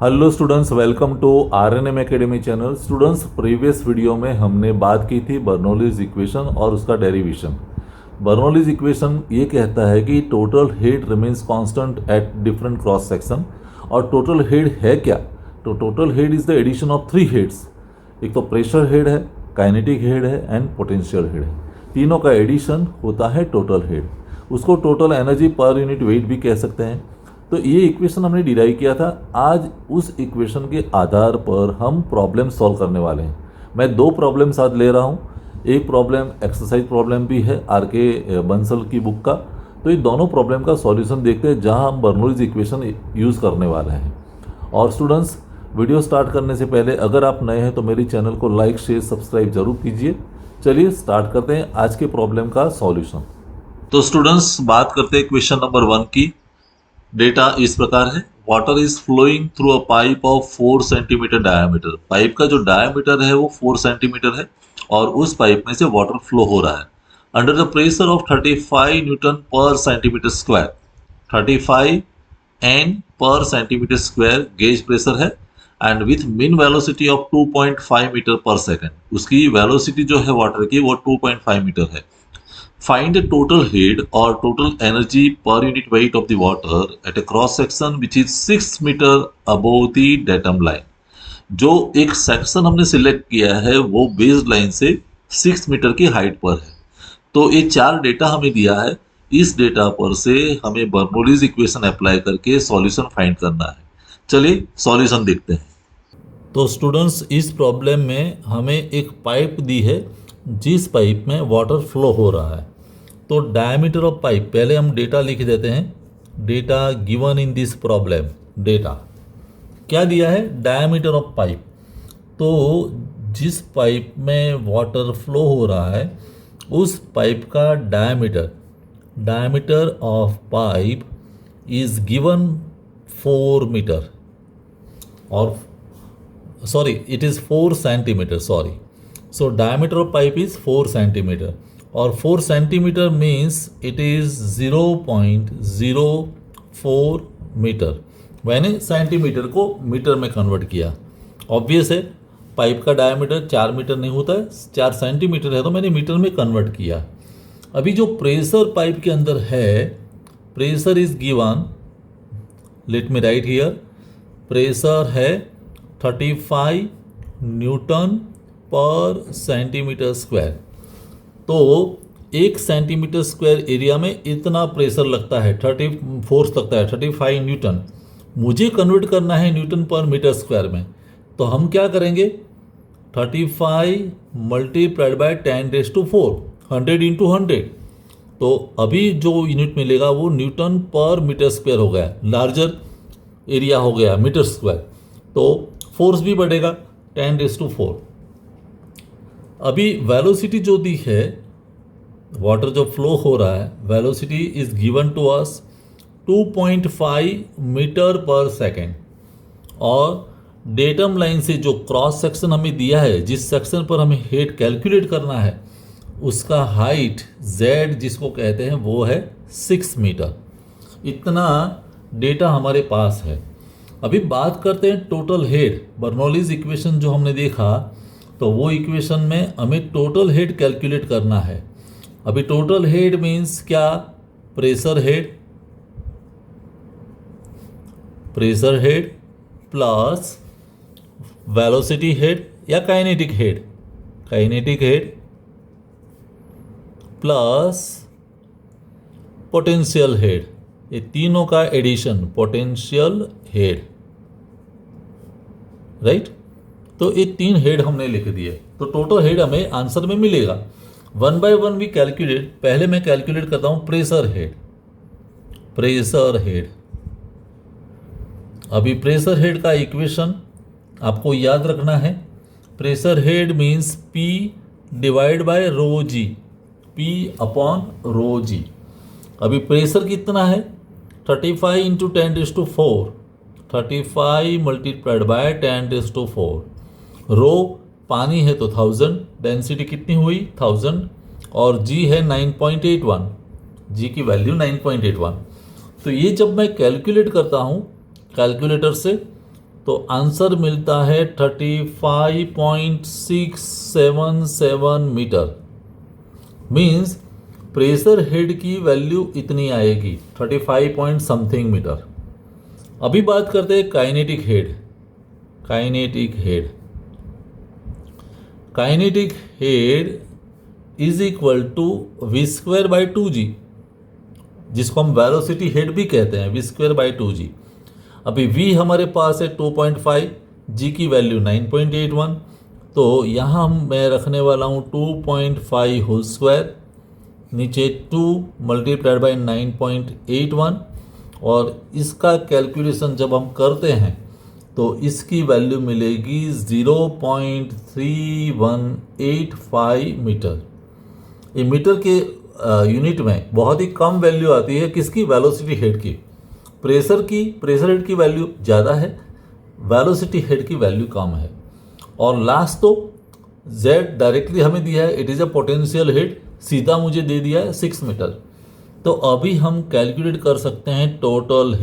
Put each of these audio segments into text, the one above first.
Hello students, welcome to RNM academy channel. Students, previous video में हमने बात की थी बर्नौलीज इक्वेशन और उसका डेरिवेशन। बर्नौलीज इक्वेशन ये कहता है कि total head remains constant at different cross section. और टोटल हेड है क्या? तो total head is the addition of 3 heads. एक तो प्रेशर हेड है, काइनेटिक हेड है एंड पोटेंशियल हेड है। तीनों का एडिशन होता है टोटल हेड। उसको total energy per unit weight भी कह सकते हैं। तो ये इक्वेशन हमने डिराइव किया था। आज उस इक्वेशन के आधार पर हम प्रॉब्लम सॉल्व करने वाले हैं। मैं 2 प्रॉब्लम्स आज ले रहा हूँ। एक प्रॉब्लम एक्सरसाइज प्रॉब्लम भी है आर.के. बंसल की बुक का। तो ये दोनों प्रॉब्लम का सॉल्यूशन देखते हैं जहाँ हम बर्नौलीज इक्वेशन यूज़ करने वाले हैं। और स्टूडेंट्स, वीडियो स्टार्ट करने से पहले अगर आप नए हैं तो मेरी चैनल को लाइक शेयर सब्सक्राइब जरूर कीजिए। चलिए स्टार्ट करते हैं आज के प्रॉब्लम का सॉल्यूशन। तो स्टूडेंट्स, बात करते हैं क्वेश्चन नंबर 1 की। डेटा इस प्रकार है। Water is flowing through a pipe of 4 centimetre diameter. Pipe का जो डायमीटर है वो 4 सेंटीमीटर है और उस पाइप में से वाटर फ्लो हो रहा है under the pressure of 35 newton per centimetre square. 35 N per centimetre square gauge pressure है and with mean velocity of 2.5 metre per second. उसकी वेलोसिटी जो है वाटर की वो 2.5 मीटर है। Find the total head or total energy per unit weight of the water at a cross section which is 6 meter above the datum line। जो एक section हमने select किया है वो बेस लाइन से 6 मीटर की हाइट पर है। तो ये 4 डेटा हमें दिया है। इस डेटा पर से हमें बर्नौलीज इक्वेशन अप्लाई करके सॉल्यूशन फाइंड करना है। चलिए सॉल्यूशन देखते हैं। तो स्टूडेंट्स, इस प्रॉब्लम में हमें एक पाइप दी है जिस पाइप में वाटर फ्लो हो रहा है। तो डायमीटर ऑफ पाइप, पहले हम डेटा लिख देते हैं। Data given in this problem. Data क्या दिया है? Diameter of pipe. तो जिस पाइप में वाटर फ्लो हो रहा है उस पाइप का diameter of pipe is given 4 meter और sorry it is 4 centimeter. Sorry, so diameter of pipe is 4 centimeter और 4 centimeter means it is 0.04 meter. मैंने सेंटीमीटर को मीटर में कन्वर्ट किया। ऑब्वियस है, पाइप का डायमीटर 4 मीटर नहीं होता है, 4 सेंटीमीटर है, तो मैंने मीटर में कन्वर्ट किया। अभी जो प्रेशर पाइप के अंदर है, pressure is given, let me right here, pressure है 35 न्यूटन पर सेंटीमीटर स्क्वायर। तो 1 सेंटीमीटर स्क्वायर एरिया में इतना प्रेशर लगता है, 30 फोर्स लगता है 35 न्यूटन। मुझे कन्वर्ट करना है न्यूटन पर मीटर स्क्वायर में। तो हम क्या करेंगे? 35 मल्टीप्लाइड बाय 10⁴, 100 इंटू 100। तो अभी जो यूनिट मिलेगा वो न्यूटन पर मीटर स्क्वायर हो गया, लार्जर एरिया हो गया मीटर स्क्वायर। तो फोर्स भी बढ़ेगा 10⁴। अभी वेलोसिटी जो दी है, वाटर जो फ्लो हो रहा है, velocity is given to us 2.5 metre per second. और डेटम लाइन से जो क्रॉस सेक्शन हमें दिया है, जिस सेक्शन पर हमें हेड कैलकुलेट करना है, उसका हाइट z जिसको कहते हैं वो है 6 मीटर। इतना डेटा हमारे पास है। अभी बात करते हैं टोटल हेड। बर्नौलीज इक्वेशन जो हमने देखा, तो वो इक्वेशन में हमें टोटल हेड कैलकुलेट करना है। अभी टोटल हेड मीन्स क्या? Pressure head plus velocity head या kinetic head plus potential head. ये तीनों का एडिशन पोटेंशियल हेड, राइट? तो ये 3 हेड हमने लिख दिए। तो टोटल हेड हमें आंसर में मिलेगा। 1 बाय 1 भी कैलकुलेट। पहले मैं कैलकुलेट करता हूं प्रेशर हेड। अभी प्रेशर हेड का इक्वेशन आपको याद रखना है। Pressure head means P divide by rho g, P upon rho g. अभी प्रेशर कितना है? 35 इंटू 10⁴, 35 मल्टीप्लाइड बाय 10⁴। रो पानी है तो 1000, डेंसिटी कितनी हुई? 1000 और जी है 9.81, जी की वैल्यू 9.81। तो ये जब मैं कैलकुलेट करता हूँ कैलकुलेटर से, तो आंसर मिलता है 35.677 मीटर। मीन्स प्रेशर हेड की वैल्यू इतनी आएगी 35 पॉइंट समथिंग मीटर। अभी बात करते हैं kinetic head. Kinetic head is equal to v²/2g, जिसको हम वेलोसिटी हेड भी कहते हैं, v²/2g। अभी v हमारे पास है 2.5, g की वैल्यू 9.81, तो यहाँ मैं रखने वाला हूँ 2.5 होल स्क्वायर, नीचे 2 मल्टीप्लाइड बाई 9.81, और इसका कैलकुलेशन जब हम करते हैं तो इसकी वैल्यू मिलेगी 0.3185 मीटर। ये मीटर के यूनिट में बहुत ही कम वैल्यू आती है किसकी? वेलोसिटी हेड की। प्रेशर हेड की वैल्यू ज़्यादा है, वेलोसिटी हेड की वैल्यू कम है। और लास्ट तो z डायरेक्टली हमें दिया है, it is a potential head, सीधा मुझे दे दिया है 6 मीटर। तो अभी हम कैलकुलेट कर सकते हैं total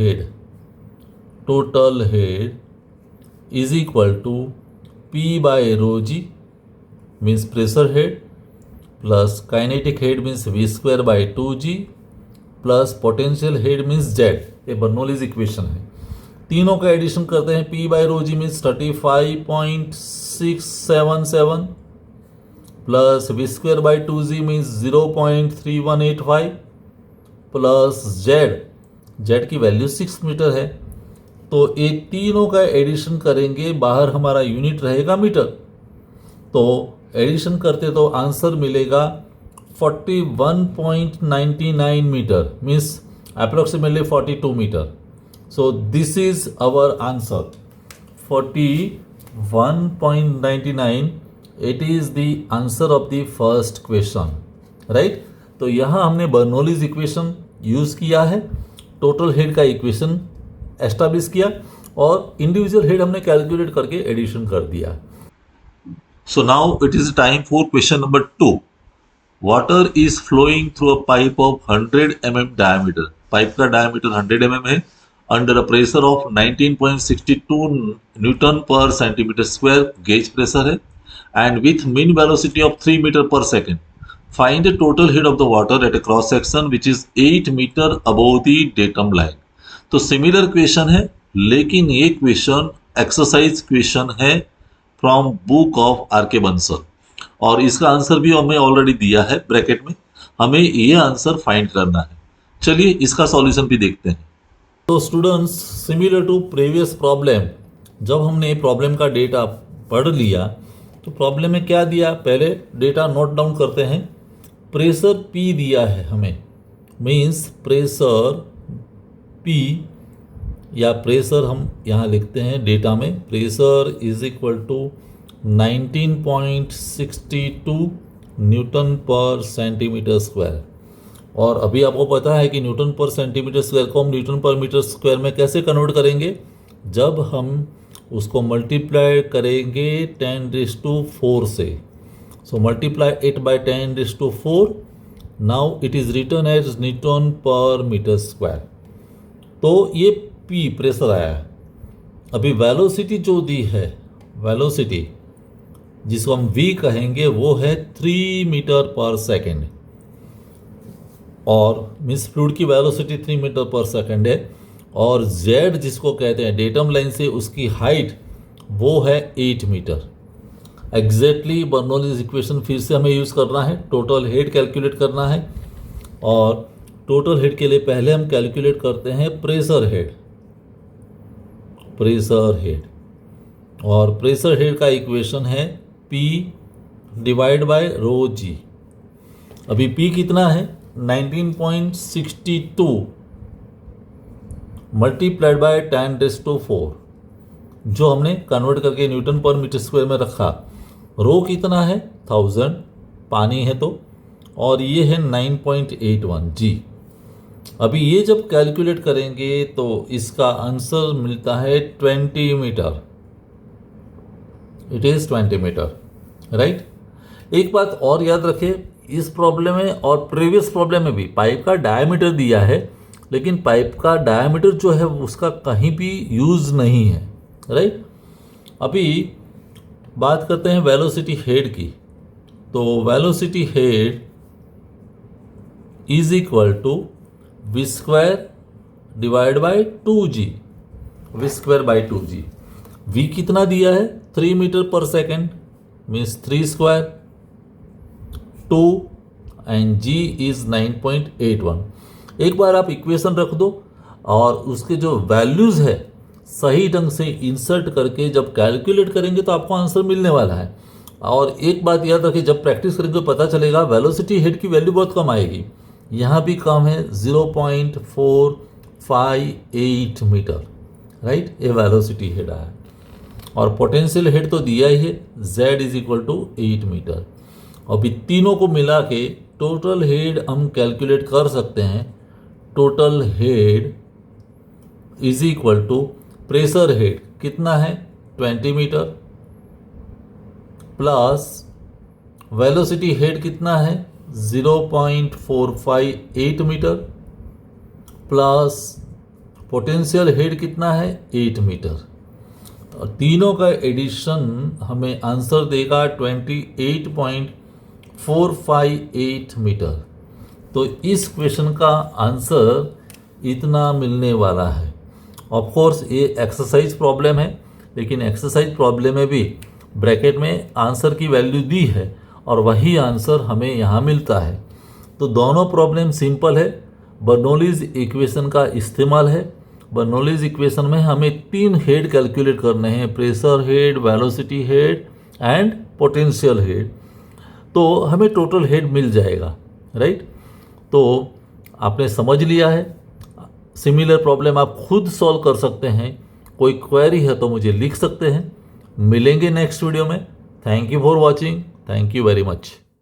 head is equal to P/ρg means pressure head plus kinetic head means v²/2g plus potential head means z। ये बर्नौलीज इक्वेशन है। तीनों का एडिशन करते हैं। P/ρg means 35.677 plus v²/2g means 0.3185 plus z की वैल्यू 6 मीटर है। तो ये तीनों का एडिशन करेंगे, बाहर हमारा यूनिट रहेगा मीटर, तो एडिशन करते तो आंसर मिलेगा 41.99 metre means approximately 42 metre. So this is our answer 41.99। It is the answer of the first question, right. तो यहाँ हमने बर्नौलीज इक्वेशन यूज किया है, टोटल हेड का इक्वेशन एस्टैब्लिश किया और इंडिविजुअल हेड हमने कैलकुलेट करके एडिशन कर दिया। So now it is time for question number 2. Water is flowing through a pipe of 100 mm diameter. Pipe का डायमीटर 100 mm है, under a pressure of 19.62 newton per centimetre square gauge pressure है, and with mean velocity of 3 metre per second. Find the total head of the water at a cross section which is 8 meter above the datum line. तो similar question है, लेकिन ये question exercise question है from book of R K. Bansal, और इसका answer भी हमें already दिया है ब्रैकेट में। हमें ये आंसर फाइंड करना है। चलिए इसका सॉल्यूशन भी देखते हैं। तो students, similar to previous problem, जब हमने प्रॉब्लम का डेटा पढ़ लिया तो प्रॉब्लम में क्या दिया, पहले डेटा नोट डाउन करते हैं। प्रेशर P दिया है हमें, मीन्स प्रेशर P, या प्रेशर हम यहाँ लिखते हैं डेटा में, pressure is equal to 19.62 newton per centimetre square. और अभी आपको पता है कि न्यूटन पर सेंटीमीटर स्क्वायर को हम न्यूटन पर मीटर स्क्वायर में कैसे कन्वर्ट करेंगे, जब हम उसको मल्टीप्लाई करेंगे 10⁴ से। So multiply it by 10⁴, now it is written as newton per metre square. तो ये P प्रेशर आया है। अभी वेलोसिटी जो दी है, वेलोसिटी जिसको हम V कहेंगे, वो है 3 मीटर पर सेकेंड, और मीन्स फ्लूइड की वेलोसिटी 3 मीटर पर सेकेंड है, और Z जिसको कहते हैं डेटम लाइन से उसकी हाइट, वो है 8 मीटर। एग्जैक्टली बर्नौलीज इक्वेशन फिर से हमें यूज़ करना है, टोटल हेड कैलकुलेट करना है। और टोटल हेड के लिए पहले हम कैलकुलेट करते हैं प्रेशर हेड, और प्रेशर हेड का इक्वेशन है P/ρg। अभी P कितना है, 19.62 मल्टीप्लाइड बाय 10⁴, जो हमने कन्वर्ट करके न्यूटन पर मीटर स्क्वायर में रखा। रो कितना है, 1000, पानी है तो, और ये है 9.81 G। अभी ये जब कैलकुलेट करेंगे तो इसका आंसर मिलता है 20 metre. It is 20 metre, right. एक बात और याद रखें, इस प्रॉब्लम में और प्रीवियस प्रॉब्लम में भी पाइप का डायमीटर दिया है, लेकिन पाइप का डायमीटर जो है उसका कहीं भी यूज़ नहीं है, राइट। अभी बात करते हैं वेलोसिटी हेड की। तो velocity head is equal to v square divide by 2g, v square by 2g। v कितना दिया है 3 metre per second, means 3 square 2 and g is 9.81। एक बार आप इक्वेशन रख दो और उसके जो वैल्यूज़ है सही ढंग से इंसर्ट करके जब कैलकुलेट करेंगे तो आपको आंसर मिलने वाला है। और एक बात याद रखिए, जब प्रैक्टिस करेंगे तो पता चलेगा वेलोसिटी हेड की वैल्यू बहुत कम आएगी। यहाँ भी कम है 0.458 मीटर, राइट। ये वेलोसिटी हेड आया और पोटेंशियल हेड तो दिया ही है, z is equal to 8 metre. अभी तीनों को मिला के टोटल हेड हम कैलकुलेट कर सकते हैं। Total head is equal to pressure head कितना है 20 मीटर, प्लस वेलोसिटी हेड कितना है 0.458 मीटर, प्लस पोटेंशियल हेड कितना है 8 मीटर। और तीनों का एडिशन हमें आंसर देगा 28.458 मीटर। तो इस क्वेश्चन का आंसर इतना मिलने वाला है। ऑफ कोर्स ये एक्सरसाइज प्रॉब्लम है, लेकिन एक्सरसाइज प्रॉब्लम में भी ब्रैकेट में आंसर की वैल्यू दी है और वही आंसर हमें यहाँ मिलता है। तो दोनों प्रॉब्लम सिंपल है, बर्नौलीज इक्वेशन का इस्तेमाल है। बर्नौलीज इक्वेशन में हमें 3 हेड कैलकुलेट करने हैं, pressure head, velocity head and potential head. तो हमें टोटल हेड मिल जाएगा, राइट। तो आपने समझ लिया है। सिमिलर प्रॉब्लम आप खुद सॉल्व कर सकते हैं। कोई क्वेरी है तो मुझे लिख सकते हैं। मिलेंगे नेक्स्ट वीडियो में। Thank you for watching. Thank you very much.